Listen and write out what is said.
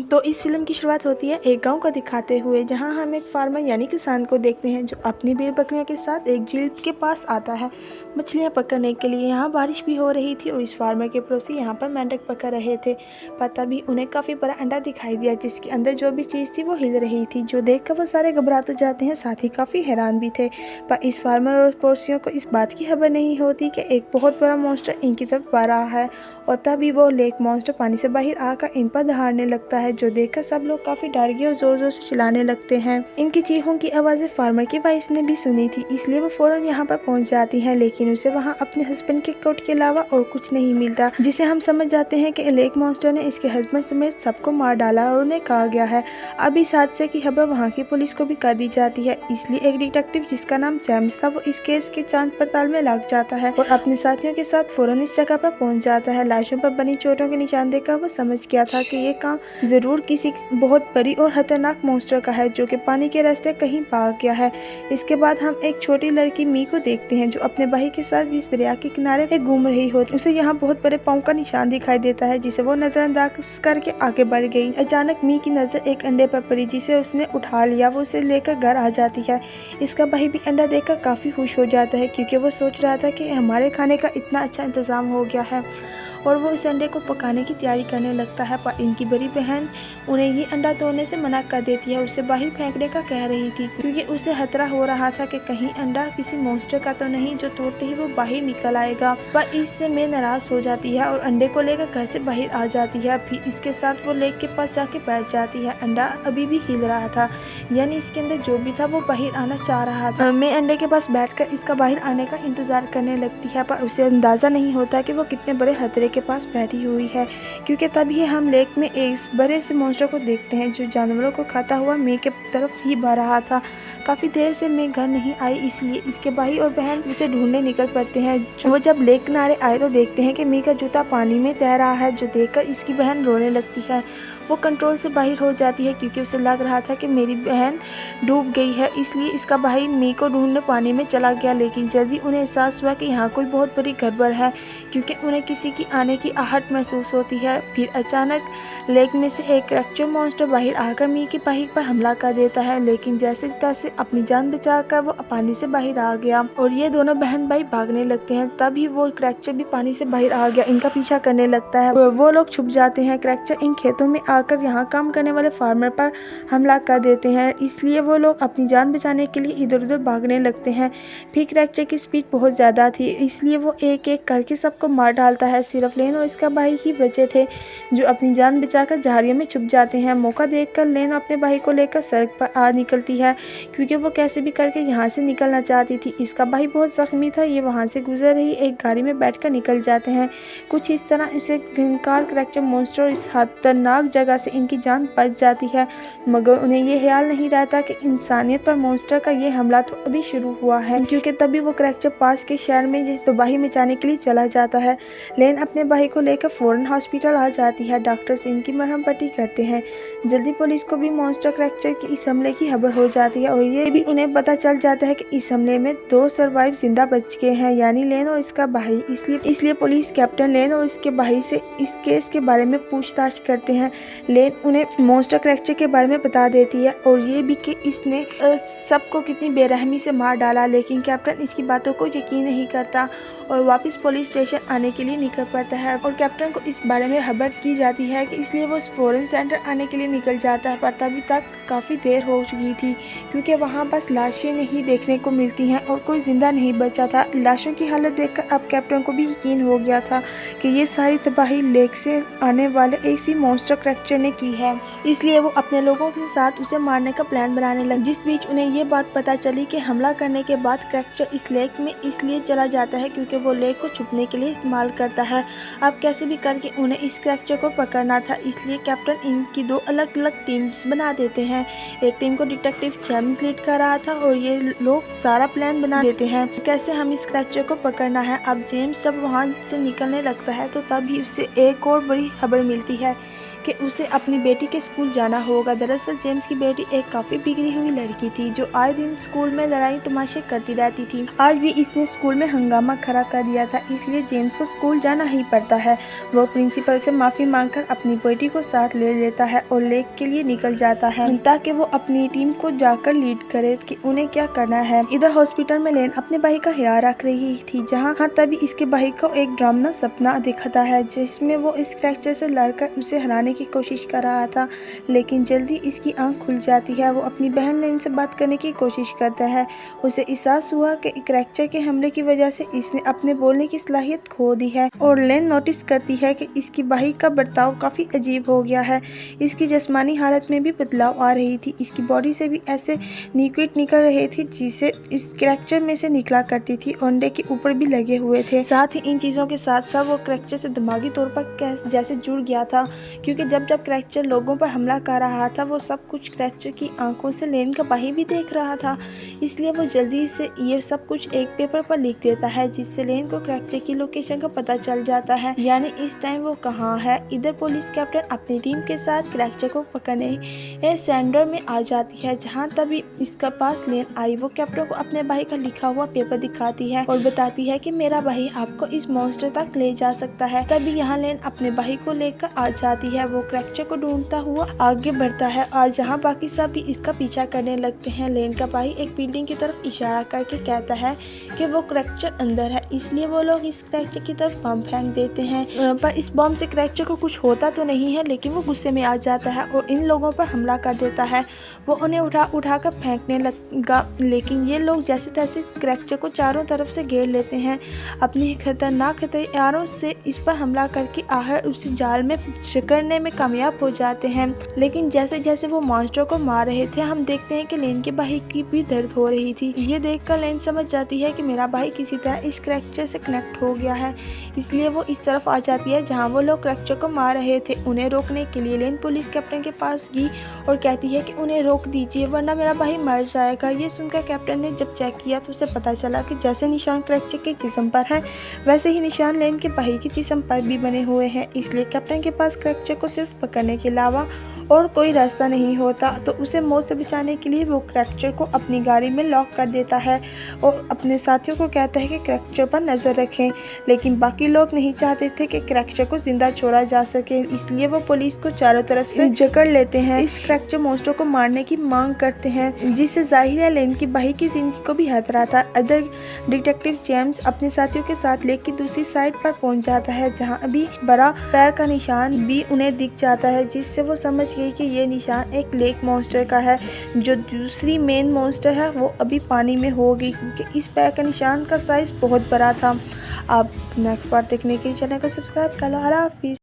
तो इस फिल्म की शुरुआत होती है एक गांव को दिखाते हुए, जहां हम एक फार्मर यानी किसान को देखते हैं जो अपनी भेड़ बकरियों के साथ एक झील के पास आता है मछलियां पकड़ने के लिए। यहाँ बारिश भी हो रही थी और इस फार्मर के पड़ोसी यहाँ पर मेंढक पकड़ रहे थे। पता भी उन्हें काफ़ी बड़ा अंडा दिखाई दिया जिसके अंदर जो भी चीज़ थी वो हिल रही थी, जो देखकर वो सारे घबरा तो जाते हैं, साथ ही काफ़ी हैरान भी थे। पर इस फार्मर और पड़ोसियों को इस बात की खबर नहीं होती कि एक बहुत बड़ा मॉन्स्टर इनकी तरफ आ रहा है। और तभी वो लेक मॉन्स्टर पानी से बाहर आकर इन पर दहाड़ने लगता है, जो देखकर सब लोग काफ़ी डर गए और ज़ोर ज़ोर से चिल्लाने लगते हैं। इनकी चीखों की आवाज़ें फार्मर की वाइफ ने भी सुनी थी, इसलिए वो फ़ौरन यहाँ पर पहुँच जाती है, लेकिन उसे वहाँ अपने हस्बैंड के कोट के अलावा और कुछ नहीं मिलता, जिसे हम समझ जाते हैं कि लेक मॉन्स्टर ने इसके हस्बैंड समेत सबको मार डाला और उन्हें कहा गया है। अब इस हादसे की खबर वहाँ की पुलिस को भी कर दी जाती है, इसलिए एक डिटेक्टिव जिसका नाम जेम्स था वो इस केस के जांच पड़ताल में लग जाता है और अपने साथियों के साथ फ़ौरन इस जगह पर पहुँच जाता है। लाशों पर बनी चोटों के निशान देखकर वो समझ गया था कि ये काम जरूर किसी बहुत बड़ी और खतरनाक मॉन्स्टर का है जो कि पानी के रास्ते कहीं भाग गया है। इसके बाद हम एक छोटी लड़की मी को देखते हैं जो अपने भाई के साथ इस दरिया के किनारे पे घूम रही होती। उसे यहाँ बहुत बड़े पाँव का निशान दिखाई देता है जिसे वो नजरअंदाज करके आगे बढ़ गई। अचानक मी की नजर एक अंडे पर पड़ी जिसे उसने उठा लिया। वो उसे लेकर घर आ जाती है। इसका भाई भी अंडा देखकर काफी खुश हो जाता है क्योंकि वो सोच रहा था कि हमारे खाने का इतना अच्छा इंतजाम हो गया है, और वो इस अंडे को पकाने की तैयारी करने लगता है। पर इनकी बड़ी बहन उन्हें ये अंडा तोड़ने से मना कर देती है, उसे बाहर फेंकने का कह रही थी क्योंकि उसे खतरा हो रहा था कि कहीं अंडा किसी मॉन्स्टर का तो नहीं जो तोड़ते ही वो बाहर निकल आएगा। पर इससे मैं नाराज हो जाती है और अंडे को लेकर घर से बाहर आ जाती है। फिर इसके साथ वो लेक के पास जाके बैठ जाती है। अंडा अभी भी हिल रहा था, यानी इसके अंदर जो भी था वो बाहर आना चाह रहा था। मैं अंडे के पास बैठकर इसका बाहर आने का इंतजार करने लगती है, पर उसे अंदाजा नहीं होता कि वो कितने बड़े खतरे के पास बैठी हुई है, क्योंकि तभी हम लेक में एक बड़े से मॉन्स्टर को देखते हैं जो जानवरों को खाता हुआ मी के तरफ ही बढ़ रहा था। काफ़ी देर से मैं घर नहीं आई, इसलिए इसके भाई और बहन उसे ढूंढने निकल पड़ते हैं। वो जब लेक किनारे आए तो देखते हैं कि मी का जूता पानी में तैर रहा है, जो देखकर इसकी बहन रोने लगती है। वो कंट्रोल से बाहर हो जाती है क्योंकि उसे लग रहा था कि मेरी बहन डूब गई है, इसलिए इसका भाई मी को ढूंढने पानी में चला गया। लेकिन जल्दी उन्हें एहसास हुआ कि यहाँ कोई बहुत बड़ी गड़बड़ है, क्योंकि उन्हें किसी की आने की आहट महसूस होती है। फिर अचानक लेक में से एक क्रेक्चर मॉन्स्टर बाहर आकर मी के भाई पर हमला कर देता है, लेकिन जैसे तैसे अपनी जान बचाकर वो पानी से बाहर आ गया और ये दोनों बहन भाई भागने लगते हैं। तभी वो क्रेक्चर भी पानी से बाहर आ गया, इनका पीछा करने लगता है। वो लोग छुप जाते हैं। क्रेक्चर इन खेतों में आकर यहाँ काम करने वाले फार्मर पर हमला कर देते हैं, इसलिए वो लोग अपनी जान बचाने के लिए इधर उधर भागने लगते हैं। फिर क्रेक्चर की स्पीड बहुत ज़्यादा थी, इसलिए वो एक एक करके सबको मार डालता है। सिर्फ लेन और इसका भाई ही बचे थे जो अपनी जान बचाकर झाड़ियों में छुप जाते हैं। मौका देखकर लेन अपने भाई को लेकर सड़क पर आ निकलती है क्योंकि वो कैसे भी करके यहाँ से निकलना चाहती थी। इसका भाई बहुत जख्मी था। ये वहाँ से गुजर रही एक गाड़ी में बैठकर निकल जाते हैं। कुछ इस तरह इसे कार क्रेक्चर मॉन्स्टर इस खतरनाक जगह से इनकी जान बच जाती है, मगर उन्हें ये ख्याल नहीं रहता कि इंसानियत पर मॉन्स्टर का ये हमला तो अभी शुरू हुआ है, क्योंकि तभी वो क्रेक्चर पास के शहर में तबाही मचाने के लिए चला जाता है। लेन अपने भाई को लेकर फौरन हॉस्पिटल आ जाती है। डॉक्टर्स इनकी मरहम पट्टी करते हैं। जल्दी पुलिस को भी मॉन्स्टर क्रेक्चर की इस हमले की खबर हो जाती है और ये भी उन्हें पता चल जाता है कि इस हमले में 2 सर्वाइव जिंदा बच गए हैं, यानी लेन और इसका भाई। इसलिए पुलिस कैप्टन लेन और इसके भाई से इस केस के बारे में पूछताछ करते हैं। लेन उन्हें मॉन्स्टर क्रेक्चर के बारे में बता देती है और ये भी कि इसने सबको कितनी बेरहमी से मार डाला, लेकिन कैप्टन इसकी बातों को यकीन नहीं करता और वापस पुलिस स्टेशन आने के लिए निकल पड़ता है। और कैप्टन को इस बारे में खबर की जाती है कि इसलिए वो फॉरेन सेंटर आने के लिए निकल जाता है, पर तभी तक काफ़ी देर हो चुकी थी क्योंकि वहाँ बस लाशें नहीं देखने को मिलती हैं और कोई जिंदा नहीं बचा था। लाशों की हालत देखकर अब कैप्टन को भी यकीन हो गया था कि ये सारी तबाही लेक से आने वाले इसी मॉन्स्टर क्रेक्चर ने की है, इसलिए वो अपने लोगों के साथ उसे मारने का प्लान बनाने लगे। जिस बीच उन्हें ये बात पता चली कि हमला करने के बाद क्रेक्चर इस लेक में इसलिए चला जाता है क्योंकि वो लेक को छुपने के लिए इस्तेमाल करता है। अब कैसे भी करके उन्हें इस क्रेक्चर को पकड़ना था, इसलिए कैप्टन इनकी 2 अलग अलग टीम्स बना देते हैं। एक टीम को डिटेक्टिव जेम्स लीड कर रहा था और ये लोग सारा प्लान बना देते हैं कैसे हम इस क्रेक्चर को पकड़ना है। अब जेम्स जब वहाँ से निकलने लगता है तो तभी उससे एक और बड़ी खबर मिलती है। कि उसे अपनी बेटी के स्कूल जाना होगा। दरअसल जेम्स की बेटी एक काफ़ी बिगड़ी हुई लड़की थी जो आए दिन स्कूल में लड़ाई तमाशे करती रहती थी। आज भी इसने स्कूल में हंगामा खड़ा कर दिया था, इसलिए जेम्स को स्कूल जाना ही पड़ता है। वो प्रिंसिपल से माफ़ी मांगकर अपनी बेटी को साथ ले लेता है और लेक के लिए निकल जाता है ताकि वो अपनी टीम को जाकर लीड करे कि उन्हें क्या करना है। इधर हॉस्पिटल में लेन अपने भाई का ख्याल रख रही थी, जहाँ तभी इसके भाई को एक ड्रामना सपना दिखता है जिसमें वो इस स्क्रैचर से लड़कर उसे हराने की कोशिश कर रहा था, लेकिन जल्दी इसकी आंख खुल जाती है। वो अपनी बहन लेन से बात करने की कोशिश करता है। उसे एहसास हुआ कि स्क्रैचर के हमले की वजह से इसने अपने बोलने की सलाहियत खो दी है और लेन नोटिस करती है कि इसकी भाई का बर्ताव काफ़ी अजीब हो गया है। इसकी जिस्मानी हालत में भी बदलाव आ रही थी, इसकी बॉडी से भी ऐसे लिक्विड निकल रहे थे जिसे इस स्क्रैचर में से निकला करती थी। अंडे के ऊपर भी लगे हुए थे। साथ ही इन चीज़ों के साथ साथ वो स्क्रैचर से दिमागी तौर पर जैसे जुड़ गया था, क्योंकि जब स्क्रैचर लोगों पर हमला कर रहा था वो सब कुछ स्क्रैचर की आंखों से लेन का भाई भी देख रहा था। इसलिए वो जल्दी से ये सब कुछ एक पेपर पर लिख देता है, जिससे लेन को स्क्रैचर की लोकेशन का पता चल जाता है, यानी इस टाइम वो कहाँ है। इधर पुलिस कैप्टन अपनी टीम के साथ स्क्रैचर को पकड़ने सैंडर में आ जाती है, जहाँ तभी इसका पास लेन आई। वो कैप्टन को अपने भाई का लिखा हुआ पेपर दिखाती है और बताती है कि मेरा भाई आपको इस मॉन्स्टर तक ले जा सकता है। तभी यहाँ लेन अपने भाई को लेकर आ जाती है। वो स्क्रैचर को ढूंढता हुआ आगे बढ़ता है और जहाँ बाकी सब भी इसका पीछा करने लगते हैं। लेन का भाई एक बिल्डिंग की तरफ इशारा करके कहता है कि वो स्क्रैचर अंदर है, इसलिए वो लोग इस स्क्रैचर की तरफ बम फेंक देते हैं। पर इस बम से स्क्रैचर को कुछ होता तो नहीं है, लेकिन वो गुस्से में आ जाता है और इन लोगों पर हमला कर देता है। वो उन्हें उठा कर फेंकने लगा, लेकिन ये लोग जैसे तैसे स्क्रैचर को चारों तरफ से घेर लेते हैं। अपनी खतरनाक हथियारों से इस पर हमला करके आखिर उसी जाल में जकड़ने में कामयाब हो जाते हैं। लेकिन जैसे जैसे वो मॉन्स्टर को मार रहे थे, हम देखते हैं कि लेन के भाई की भी दर्द हो रही थी। ये देखकर लेन समझ जाती है कि मेरा भाई किसी तरह इस स्क्रैचर से कनेक्ट हो गया है, इसलिए वो इस तरफ आ जाती है जहाँ वो लोग स्क्रैचर को मार रहे थे। उन्हें रोकने के लिए लेन पुलिस कैप्टन के पास गई और कहती है कि उन्हें रोक दीजिए वरना मेरा भाई मर जाएगा। ये सुनकर कैप्टन ने जब चेक किया तो उसे पता चला कि जैसे निशान स्क्रैचर के जिस्म पर है, वैसे ही निशान लेन के भाई के जिस्म पर भी बने हुए हैं। इसलिए कैप्टन के पास स्क्रैचर को सिर्फ पकड़ने के अलावा और कोई रास्ता नहीं होता, तो उसे मौत से बचाने के लिए वो स्क्रैचर को अपनी गाड़ी में लॉक कर देता है और अपने साथियों को कहता है कि स्क्रैचर पर नज़र रखें। लेकिन बाकी लोग नहीं चाहते थे कि स्क्रैचर को जिंदा छोड़ा जा सके, इसलिए वो पुलिस को चारों तरफ से जकड़ लेते हैं। इस स्क्रैचर मॉन्स्टर को मारने की मांग करते हैं, जिससे जाहिर है लेन की भाई की जिंदगी को भी खतरा था। अदर डिटेक्टिव जेम्स अपने साथियों के साथ लेक की दूसरी साइड पर पहुंच जाता है, जहां अभी बड़ा पैर का निशान भी उन्हें दिख जाता है, जिससे वो समझ गई कि ये निशान एक लेक मॉन्स्टर का है। जो दूसरी मेन मॉन्स्टर है वो अभी पानी में होगी, क्योंकि इस पैर का निशान का साइज बहुत बड़ा था। आप नेक्स्ट पार्ट देखने के लिए चैनल को सब्सक्राइब कर लो। अल्लाह हाफिज़।